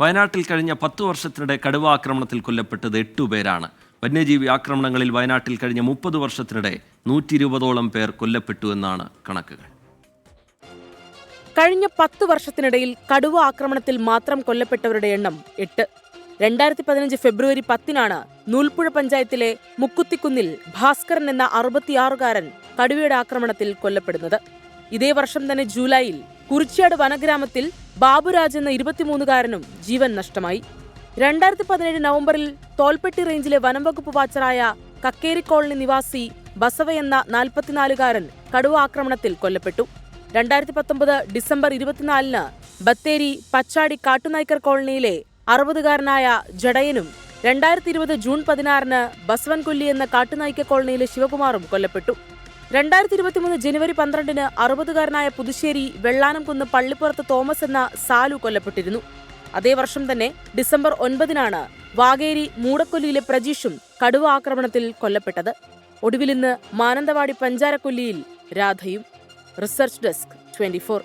വയനാട്ടിൽ കഴിഞ്ഞ 10 വർഷത്തിനിടെ കടുവ ആക്രമണത്തിൽ കൊല്ലപ്പെട്ടത് 8 പേരാണ്. വന്യജീവി ആക്രമണങ്ങളിൽ വയനാട്ടിൽ കഴിഞ്ഞ 30 വർഷത്തിനിടെ 120ഓളം പേർ കൊല്ലപ്പെട്ടു എന്നാണ് കണക്കുകൾ. കഴിഞ്ഞ 10 വർഷത്തിനിടയിൽ കടുവ ആക്രമണത്തിൽ മാത്രം കൊല്ലപ്പെട്ടവരുടെ എണ്ണം 8. 2015 ഫെബ്രുവരി 10-നാണ് നൂൽപ്പുഴ പഞ്ചായത്തിലെ മുക്കുത്തിക്കുന്നിൽ ഭാസ്കരൻ എന്ന 66-കാരൻ കടുവയുടെ ആക്രമണത്തിൽ കൊല്ലപ്പെടുന്നത്. ഇതേ വർഷം തന്നെ ജൂലൈയിൽ കുറിച്യാട് വനഗ്രാമത്തിൽ ബാബുരാജ് എന്ന 23-കാരനും ജീവൻ നഷ്ടമായി. 2017 നവംബറിൽ തോൽപ്പെട്ടി റേഞ്ചിലെ വനംവകുപ്പ് വാച്ചറായ കക്കേരി കോളനി നിവാസി ബസവ എന്ന 44-കാരൻ കടുവ ആക്രമണത്തിൽ കൊല്ലപ്പെട്ടു. 2019 ഡിസംബർ 24-ന് ബത്തേരി പച്ചാടി കാട്ടുനായ്ക്കർ കോളനിയിലെ 60-കാരനായ ജഡയനും 2020 ജൂൺ 16-ന് ബസവൻകൊല്ലി എന്ന കാട്ടുനായ്ക്ക കോളനിയിലെ ശിവകുമാറും കൊല്ലപ്പെട്ടു. 2023 ജനുവരി 12-ന് 60-കാരനായ പുതുശ്ശേരി വെള്ളാനംകുന്ന് പള്ളിപ്പുറത്ത് തോമസ് എന്ന സാലു കൊല്ലപ്പെട്ടിരുന്നു. അതേ വർഷം തന്നെ ഡിസംബർ 9-നാണ് വാഗേരി മൂടക്കൊല്ലിയിലെ പ്രജീഷും കടുവ ആക്രമണത്തിൽ കൊല്ലപ്പെട്ടത്. ഒടുവിലിന്ന് മാനന്തവാടി പഞ്ചാരക്കൊല്ലിയിൽ രാധയും. Research desk 24.